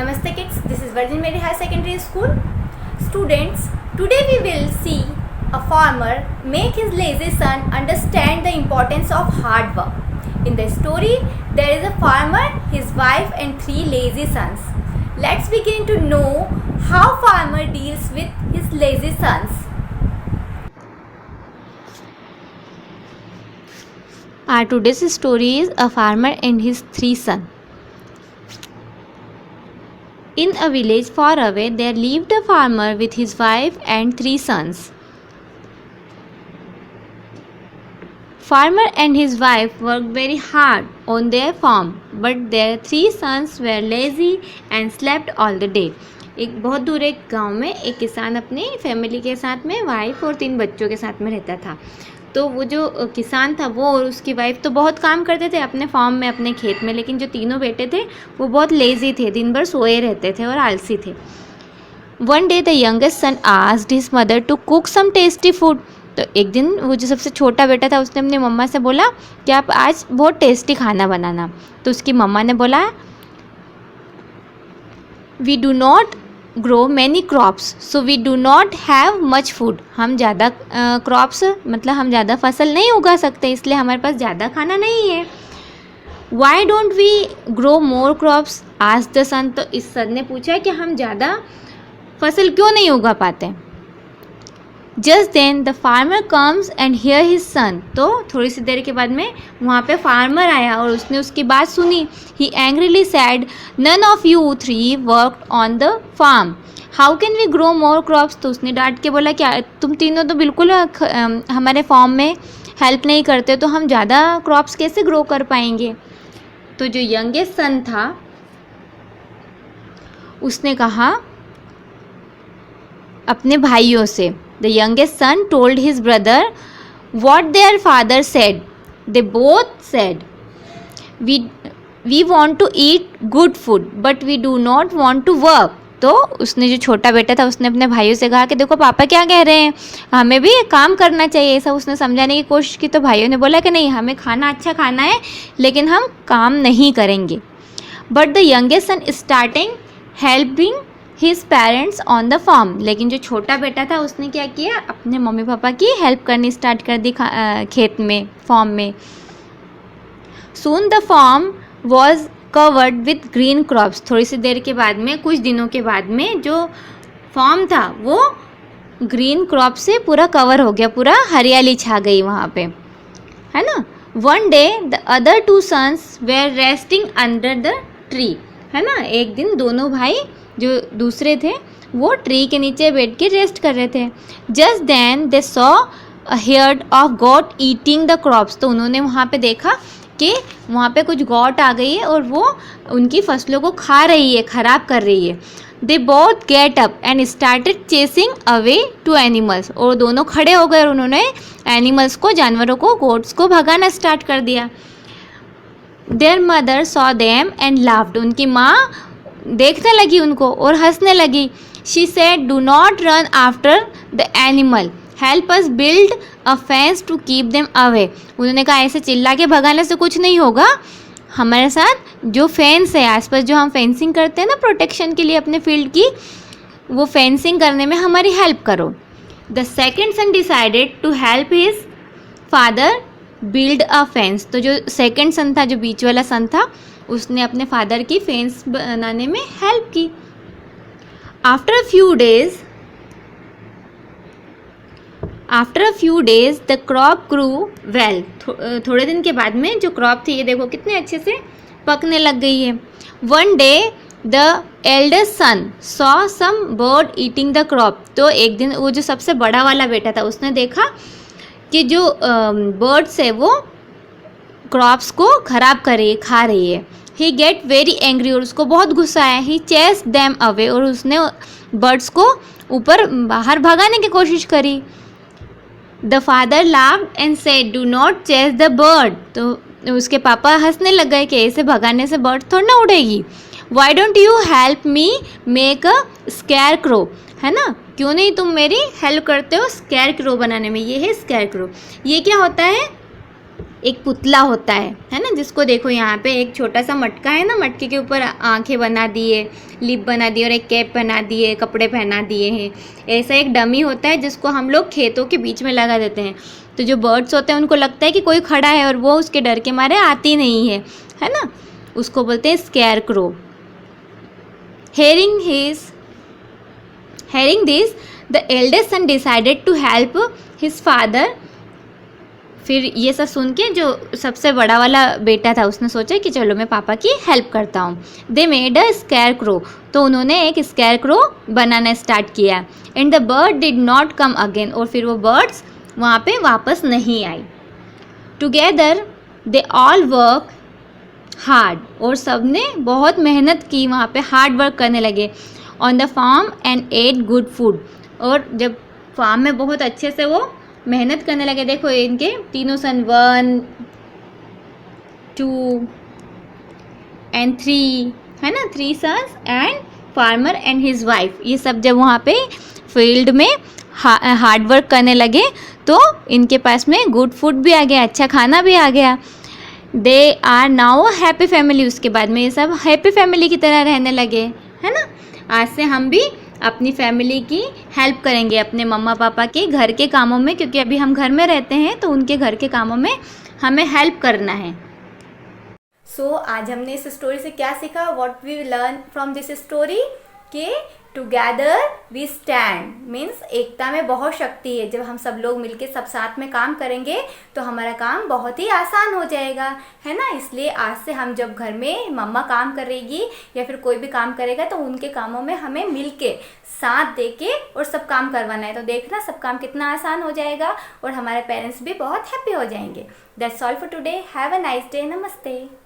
Namaste kids, this is Virgin Mary High Secondary School. Students, today we will see a farmer make his lazy son understand the importance of hard work. In the story, there is a farmer, his wife and 3 lazy sons. Let's begin to know how farmer deals with his lazy sons. Our today's story is a farmer and his 3 sons. In a village far away, there lived a farmer with his wife and 3 sons. Farmer and his wife worked very hard on their farm, but their 3 sons were lazy and slept all the day. एक बहुत दूर एक गांव में एक किसान अपनी family के साथ में वाइफ और 3 बच्चों के साथ में रहता था। तो वो जो किसान था वो और उसकी वाइफ तो बहुत काम करते थे अपने फार्म में, अपने खेत में, लेकिन जो तीनों बेटे थे वो बहुत लेज़ी थे, दिन भर सोए रहते थे और आलसी थे। One day the youngest son asked his mother to cook some tasty food. तो एक दिन वो जो सबसे छोटा बेटा था उसने अपनी मम्मा से बोला कि आप आज बहुत टेस्टी खाना बनाना। तो उसकी मम्मा ने बोला we do not grow many crops so we do not have much food. हम ज़्यादा क्रॉप्स मतलब हम ज़्यादा फसल नहीं उगा सकते, इसलिए हमारे पास ज़्यादा खाना नहीं है। Why don't we grow more crops asked the son. तो इस सन ने पूछा कि हम ज़्यादा फसल क्यों नहीं उगा पाते। Just then the farmer comes and hear his son. तो थोड़ी सी देर के बाद में वहाँ पे फार्मर आया और उसने उसकी बात सुनी। He angrily said none of you 3 worked on the farm how can we grow more crops. तो उसने डांट के बोला क्या तुम तीनों तो बिल्कुल हमारे फार्म में हेल्प नहीं करते, तो हम ज़्यादा क्रॉप्स कैसे ग्रो कर पाएंगे। तो जो यंगेस्ट सन था उसने कहा अपने भाइयों से, The youngest son told his brother what their father said. They both said, we want to eat good food, but we do not want to work. तो उसने जो छोटा बेटा था उसने अपने भाइयों से कहा कि देखो पापा क्या कह रहे हैं, हमें भी काम करना चाहिए। ऐसा उसने समझाने की कोशिश की। तो भाइयों ने बोला कि नहीं, हमें खाना अच्छा खाना है लेकिन हम काम नहीं करेंगे। But the youngest son starting helping his parents on the farm. लेकिन जो छोटा बेटा था उसने क्या किया, अपने मम्मी पापा की हेल्प करनी स्टार्ट कर दी खेत में, फार्म में। Soon the farm was covered with green crops. थोड़ी सी देर के बाद में, कुछ दिनों के बाद में, जो फार्म था वो ग्रीन क्रॉप से पूरा कवर हो गया, पूरा हरियाली छा गई वहाँ पे, है ना। One day the other 2 sons were resting under the tree, है ना। एक दिन दोनों भाई जो दूसरे थे वो ट्री के नीचे बैठ के रेस्ट कर रहे थे। Just then they saw a herd of goat eating the crops. तो उन्होंने वहाँ पे देखा कि वहाँ पे कुछ गॉट आ गई है और वो उनकी फसलों को खा रही है, ख़राब कर रही है। They both get up and started chasing away two animals. और दोनों खड़े हो गए और उन्होंने एनिमल्स को, जानवरों को, गोट्स को भगाना स्टार्ट कर दिया। Their mother saw them and laughed. उनकी माँ देखने लगी उनको और हंसने लगी। She said do not run after the animal, help us build a fence to keep them away. उन्होंने कहा ऐसे चिल्ला के भगाने से कुछ नहीं होगा, हमारे साथ जो फेंस है आसपास, जो हम फेंसिंग करते हैं ना प्रोटेक्शन के लिए अपने फील्ड की, वो फेंसिंग करने में हमारी हेल्प करो। The second son decided to help his father build a fence. तो जो सेकेंड सन था, जो बीच वाला सन था, उसने अपने फादर की फेंस बनाने में हेल्प की। After a few days the crop grew well. थोड़े दिन के बाद में जो क्रॉप थी, ये देखो कितने अच्छे से पकने लग गई है। One day the eldest son saw some bird eating the crop. तो एक दिन वो जो सबसे बड़ा वाला बेटा था उसने देखा कि जो बर्ड्स है वो क्रॉप्स को ख़राब कर रही है, खा रही है। ही गेट वेरी एंग्री, और उसको बहुत गुस्सा आया। ही चेस देम अवे, और उसने बर्ड्स को ऊपर बाहर भगाने की कोशिश करी। The father laughed and said do not chase the bird. तो उसके पापा हंसने लग गए कि ऐसे भगाने से बर्ड थोड़ी ना उड़ेगी। Why don't you help me make a scarecrow, है ना, क्यों नहीं तुम मेरी हेल्प करते हो स्केयर क्रो बनाने में। ये है स्केयर क्रो। ये क्या होता है, एक पुतला होता है ना, जिसको देखो यहाँ पे एक छोटा सा मटका है ना, मटके के ऊपर आंखें बना दिए, लिप बना दिए और एक कैप बना दिए, कपड़े पहना दिए हैं। ऐसा एक डमी होता है जिसको हम लोग खेतों के बीच में लगा देते हैं। तो जो बर्ड्स होते हैं उनको लगता है कि कोई खड़ा है और वो उसके डर के मारे आती नहीं है ना, उसको बोलते हैं square crow. Hearing this, the eldest son decided to help his father. फिर ये सब सुन के जो सबसे बड़ा वाला बेटा था उसने सोचा कि चलो मैं पापा की हेल्प करता हूँ। They made a scarecrow, तो उन्होंने एक स्केयर क्रो बनाना स्टार्ट किया। And the bird did not come again, और फिर वो बर्ड्स वहाँ पे वापस नहीं आई। Together they all work hard, और सब ने बहुत मेहनत की, वहाँ पे हार्ड वर्क करने लगे on the farm and ate good food. और जब फार्म में बहुत अच्छे से वो मेहनत करने लगे, देखो इनके तीनों सन 1, 2 एंड 3 है ना, 3 sons and farmer and his wife, ये सब जब वहाँ पे फील्ड में हार्ड वर्क करने लगे तो इनके पास में गुड फूड भी आ गया, अच्छा खाना भी आ गया। They are now happy family, उसके बाद में ये सब हैप्पी फैमिली की तरह रहने लगे, है ना। आज से हम भी अपनी फैमिली की हेल्प करेंगे, अपने मम्मा पापा के घर के कामों में, क्योंकि अभी हम घर में रहते हैं तो उनके घर के कामों में हमें हेल्प करना है। आज हमने इस स्टोरी से क्या सीखा? What we learn from this story कि टुगेदर वी स्टैंड मीन्स एकता में बहुत शक्ति है। जब हम सब लोग मिलके सब साथ में काम करेंगे तो हमारा काम बहुत ही आसान हो जाएगा, है ना। इसलिए आज से हम जब घर में मम्मा काम करेगी या फिर कोई भी काम करेगा तो उनके कामों में हमें मिलके साथ देके और सब काम करवाना है। तो देखना सब काम कितना आसान हो जाएगा और हमारे पेरेंट्स भी बहुत हैप्पी हो जाएंगे। That's all for today. Have a nice day. नमस्ते।